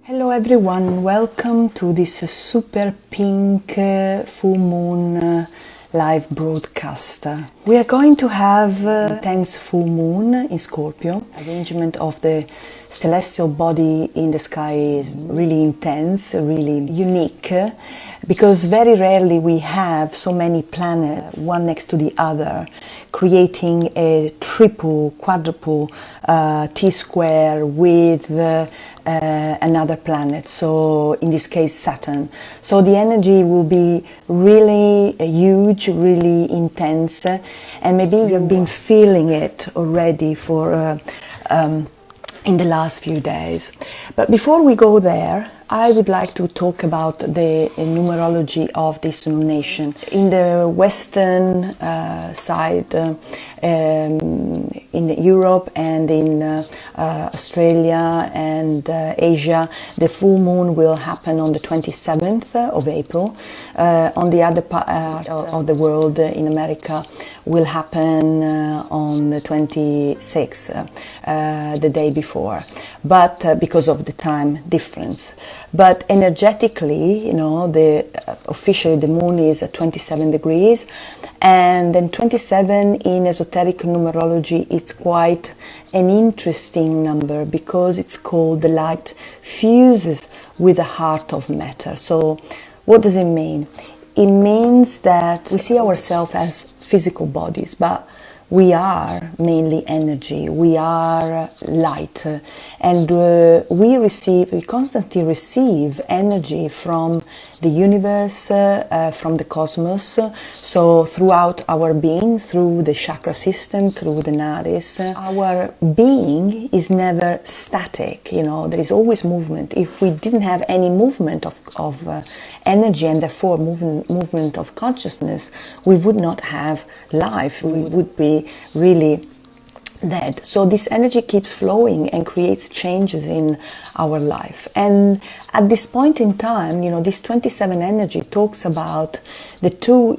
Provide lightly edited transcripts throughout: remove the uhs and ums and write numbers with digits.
Hello everyone, welcome to this super pink full moon live broadcast. We are going to have intense full moon in Scorpio. Arrangement of the celestial body in the sky is really intense, really unique, because very rarely we have so many planets one next to the other, creating a triple, quadruple T-square with another planet, so in this case Saturn. So the energy will be really huge, really intense, and maybe you've been feeling it already for in the last few days. But before we go there, I would like to talk about the numerology of this lunation. In the western side, in Europe and in Australia and Asia, the full moon will happen on the 27th of April. On the other part of the world, in America, will happen on the 26th, the day before, but because of the time difference. But energetically, you know, officially the moon is at 27 degrees, and then 27 in esoteric numerology is quite an interesting number because it's called the light fuses with the heart of matter. So what does it mean? It means that we see ourselves as physical bodies, but we are mainly energy, we are light, and we constantly receive energy from the universe, from the cosmos, so throughout our being, through the chakra system, through the nadis. Our being is never static, you know, there is always movement. If we didn't have any movement of energy and therefore movement of consciousness, we would not have life, we would be really dead. So this energy keeps flowing and creates changes in our life. And at this point in time, you know, this 27 energy talks about the two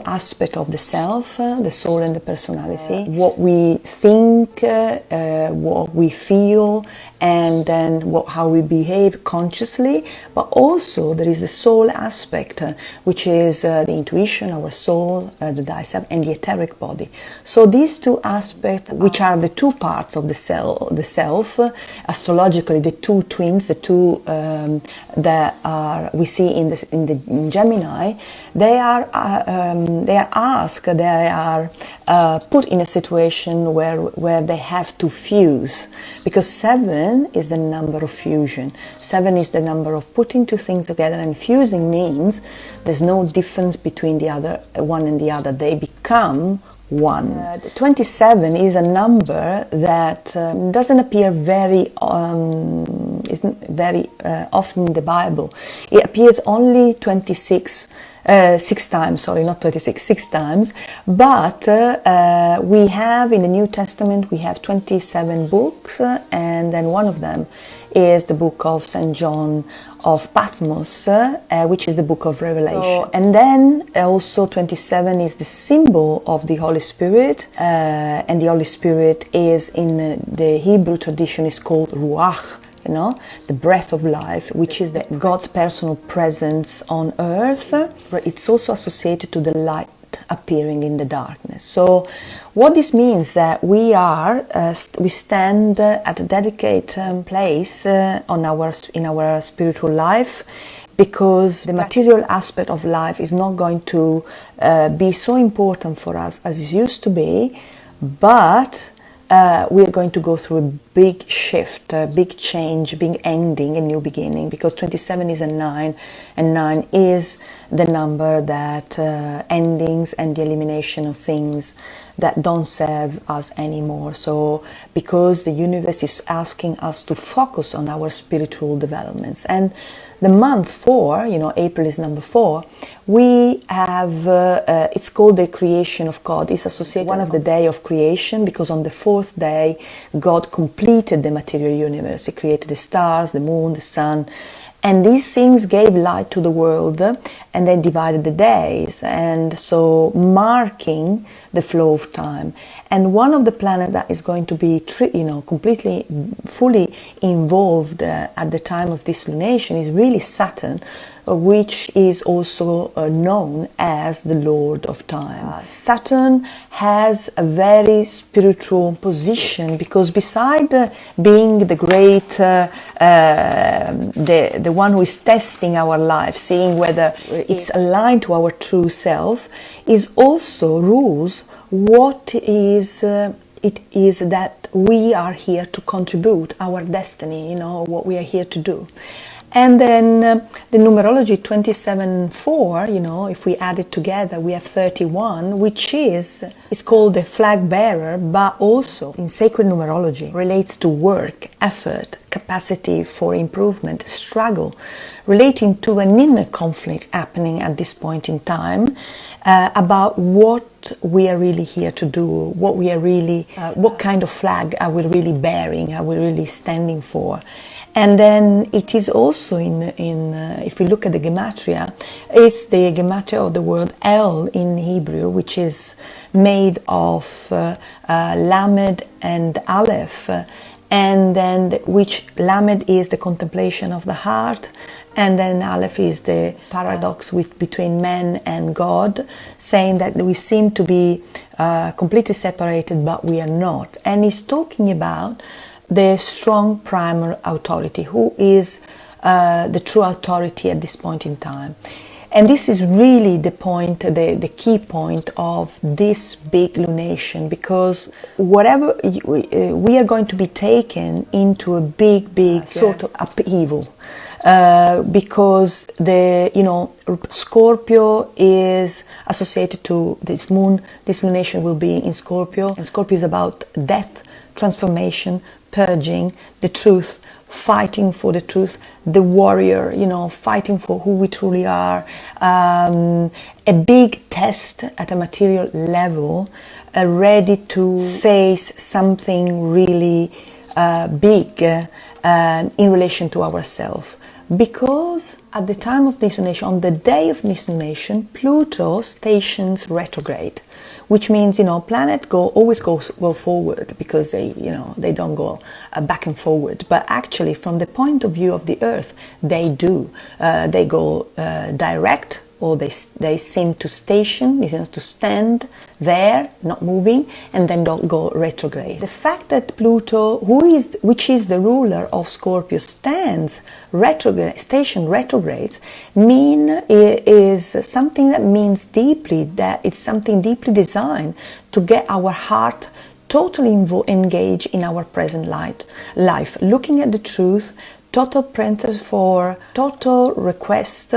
aspects of the self, the soul and the personality, what we think, what we feel, and then how we behave consciously. But also there is the soul aspect, which is the intuition, our soul, the thyself, and the etheric body. So these two aspects, which are the two parts of the self, astrologically the two twins, the two that we see in Gemini, they are put in a situation where they have to fuse, because 7 is the number of fusion. 7 is the number of putting two things together, and fusing means there's no difference between the other one and the other. They become one. 27 is a number that doesn't appear very often in the Bible. It appears only 6 times, sorry, not 26, 6 times. But we have in the New Testament, we have 27 books, and then one of them is the book of St. John of Patmos, which is the book of Revelation. So, and then also 27 is the symbol of the Holy Spirit, and the Holy Spirit is in the Hebrew tradition is called Ruach, you know, the breath of life, which is God's personal presence on earth. It's also associated to the light appearing in the darkness. So what this means that we stand at a dedicated place in our spiritual life, because the material aspect of life is not going to be so important for us as it used to be, but we are going to go through a big shift, a big change, big ending, a new beginning, because 27 is a 9, and 9 is the number that endings and the elimination of things that don't serve us anymore. So because the universe is asking us to focus on our spiritual developments, and the month 4, you know, April is number 4, we have, it's called the creation of God. It's associated with one of the day of creation, because on the 4th day, God completed the material universe. He created the stars, the moon, the sun, And these things gave light to the world, and they divided the days, and so marking the flow of time. And one of the planets that is going to be, completely, fully involved at the time of this lunation is really Saturn, which is also known as the Lord of Time. Saturn has a very spiritual position because beside being the great, the one who is testing our life, seeing whether it's aligned to our true self, is also rules what is it is that we are here to contribute our destiny, what we are here to do. And then the numerology 27-4, if we add it together, we have 31, which is called the flag bearer, but also in sacred numerology relates to work, effort, capacity for improvement, struggle, relating to an inner conflict happening at this point in time about what we are really here to do, what we are really, what kind of flag are we really bearing, are we really standing for. And then it is also if we look at the gematria, it's the gematria of the word El in Hebrew, which is made of Lamed and Aleph, and then which Lamed is the contemplation of the heart, and then Aleph is the paradox between man and God, saying that we seem to be completely separated, but we are not. And he's talking about the strong primal authority, who is the true authority at this point in time. And this is really the point, the key point of this big lunation, because whatever we are going to be taken into a big sort of upheaval, because Scorpio is associated to this moon. This lunation will be in Scorpio, and Scorpio is about death, transformation, purging, the truth, fighting for the truth, the warrior, fighting for who we truly are, a big test at a material level, ready to face something really big in relation to ourselves. Because at the time of this lunation, on the day of this lunation, Pluto stations retrograde, which means planet always go forward because they don't go back and forward. But actually, from the point of view of the Earth, they do. They go direct, or they seem to station, to stand there, not moving, and then don't go retrograde. The fact that Pluto, which is the ruler of Scorpio, stands retrograde, station retrograde, is something that means deeply, that it's something deeply designed to get our heart totally engaged in our present life, looking at the truth, total preference for total request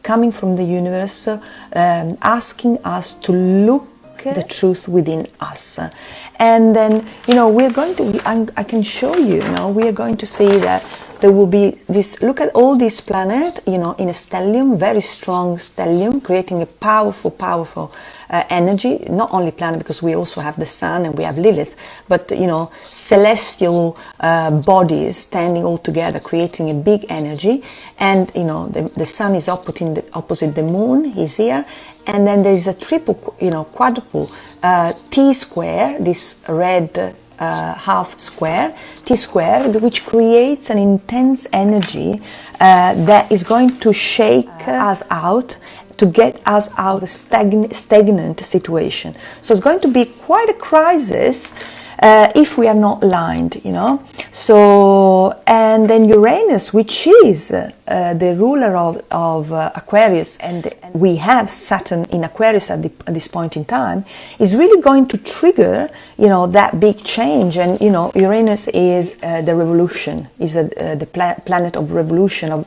coming from the universe, asking us to look the truth within us. And then, we're going to, I can show you, we are going to see that there will be this, look at all these planets, in a stellium, very strong stellium, creating a powerful energy, not only planet, because we also have the sun and we have Lilith, but, celestial bodies standing all together, creating a big energy. And, the sun is opposite the moon, he's here. And then there is a quadruple T square, this red half square, T squared, which creates an intense energy that is going to shake us out, to get us out of a stagnant situation. So it's going to be quite a crisis if we are not aligned, So, and then Uranus, which is the ruler of Aquarius, and we have Saturn in Aquarius at this point in time, is really going to trigger, that big change. And, Uranus is the revolution, is the planet of revolution, of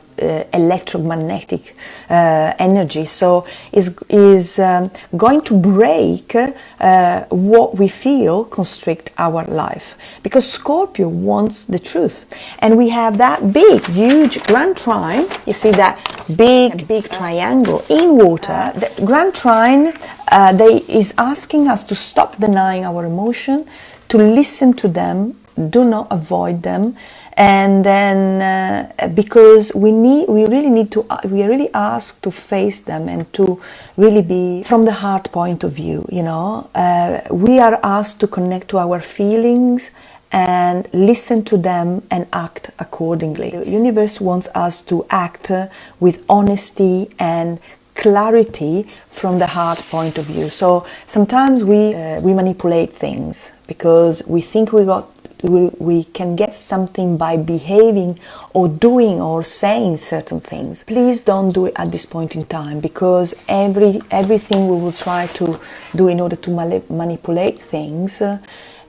electromagnetic energy. So is going to break what we feel constrict our life, because Scorpio wants the truth. And we have that big, huge Grand Trine. You see that big triangle in water. The Grand Trine is asking us to stop denying our emotion, to listen to them, do not avoid them, And then because we are really asked to face them and to really be from the heart point of view, you know. We are asked to connect to our feelings and listen to them and act accordingly. The universe wants us to act with honesty and clarity from the heart point of view. So sometimes we manipulate things because we think we can get something by behaving or doing or saying certain things. Please don't do it at this point in time, because everything we will try to do in order to manipulate things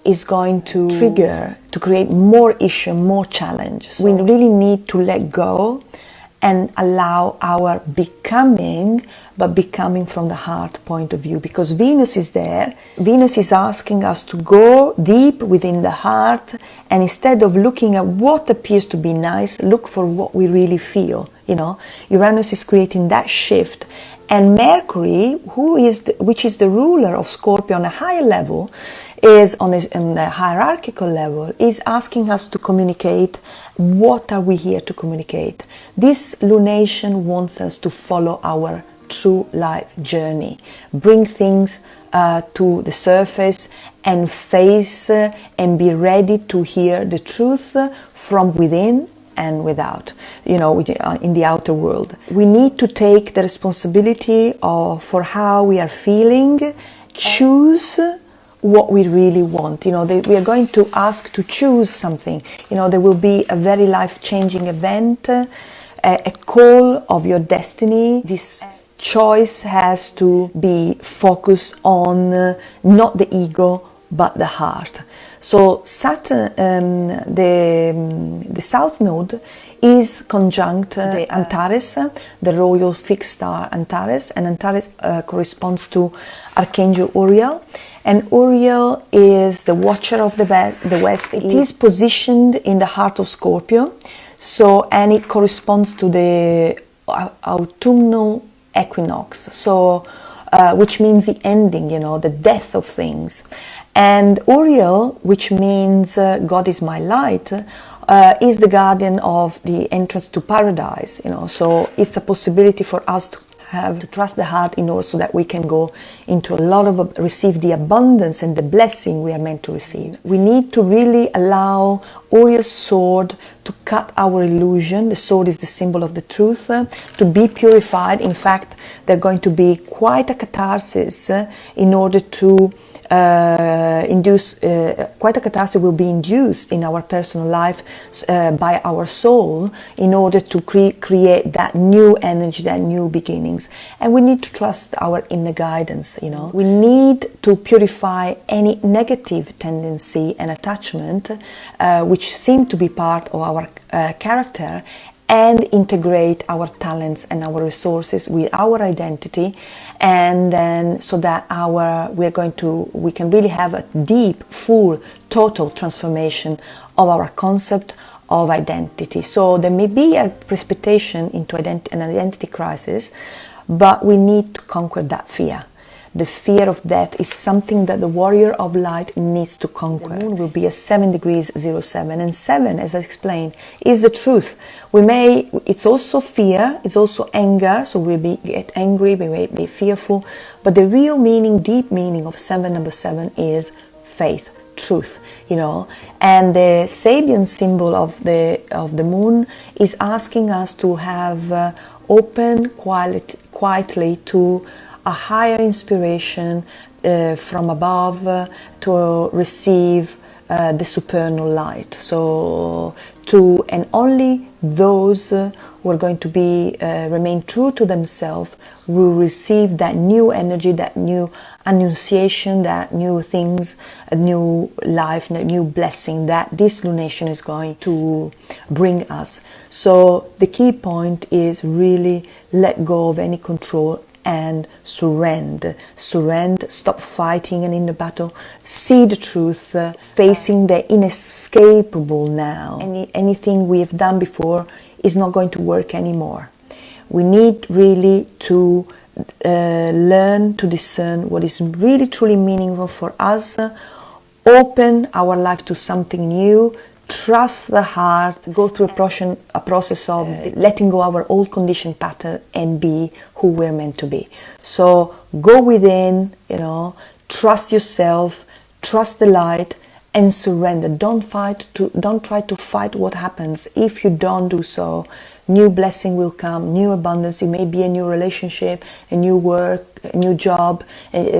is going to trigger, to create more issue, more challenge. So we really need to let go and allow our becoming, but becoming from the heart point of view, because Venus is there. Venus is asking us to go deep within the heart, and instead of looking at what appears to be nice, look for what we really feel. You know, Uranus is creating that shift, and Mercury, which is the ruler of Scorpio on a higher level, is on the hierarchical level, is asking us to communicate. What are we here to communicate? This lunation wants us to follow our true life journey, bring things to the surface and face and be ready to hear the truth from within and without, you know, in the outer world. We need to take the responsibility for how we are feeling, choose what we really want. You know, we are going to ask to choose something. You know, there will be a very life-changing event, a call of your destiny. This choice has to be focused on not the ego, but the heart. So Saturn, the South Node is conjunct the Antares, the royal fixed star Antares, and Antares corresponds to Archangel Uriel. And Uriel is the watcher of the West. It is positioned in the heart of Scorpio, and it corresponds to the autumnal equinox, so which means the ending, you know, the death of things. And Uriel, which means God is my light, is the guardian of the entrance to paradise, you know. So it's a possibility for us to trust the heart in order so that we can go into receive the abundance and the blessing we are meant to receive. We need to really allow Uriel's sword to cut our illusion. The sword is the symbol of the truth, to be purified. In fact, there's going to be quite a catharsis in order to quite a catharsis will be induced in our personal life by our soul in order to create that new energy, that new beginnings. And we need to trust our inner guidance, you know. We need to purify any negative tendency and attachment which seem to be part of our character, and integrate our talents and our resources with our identity, and then so that we can really have a deep, full, total transformation of our concept of identity. So there may be a precipitation into an identity crisis, but we need to conquer that fear. The fear of death is something that the warrior of light needs to conquer. The moon will be at 7 degrees 07, and 7, as I explained, is the truth. It's also fear, it's also anger, so we'll get angry, we may be fearful, but the real meaning, deep meaning of number 7 is faith, truth, you know. And the Sabian symbol of the moon is asking us to have open quietly to a higher inspiration from above to receive the supernal light. So and only those who are going to remain true to themselves will receive that new energy, that new annunciation, that new things, a new life, a new blessing that this lunation is going to bring us. So the key point is really let go of any control and surrender, stop fighting and in the battle, see the truth, facing the inescapable now. Anything we have done before is not going to work anymore. We need really to learn to discern what is really truly meaningful for us, open our life to something new, trust the heart, go through a process of letting go our old conditioned pattern and be who we're meant to be. So go within, trust yourself, trust the light, and surrender. Don't try to fight what happens. If you don't do so, new blessing will come, new abundance. It may be a new relationship, a new work, a new job,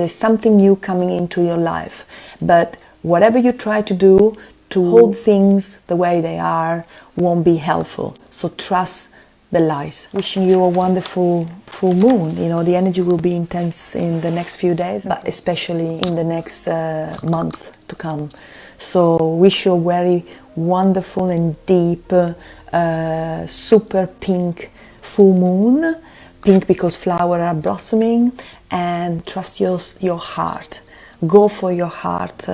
something new coming into your life. But whatever you try to do to hold things the way they are won't be helpful. So trust the light. Wishing you a wonderful full moon. The energy will be intense in the next few days, but especially in the next month to come. So wish you a very wonderful and deep, super pink full moon. Pink because flowers are blossoming, and trust your heart. Go for your heart.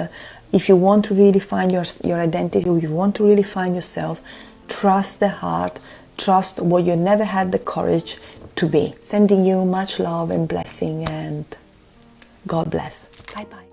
If you want to really find your identity, if you want to really find yourself, trust the heart, trust what you never had the courage to be. Sending you much love and blessing, and God bless. Bye-bye.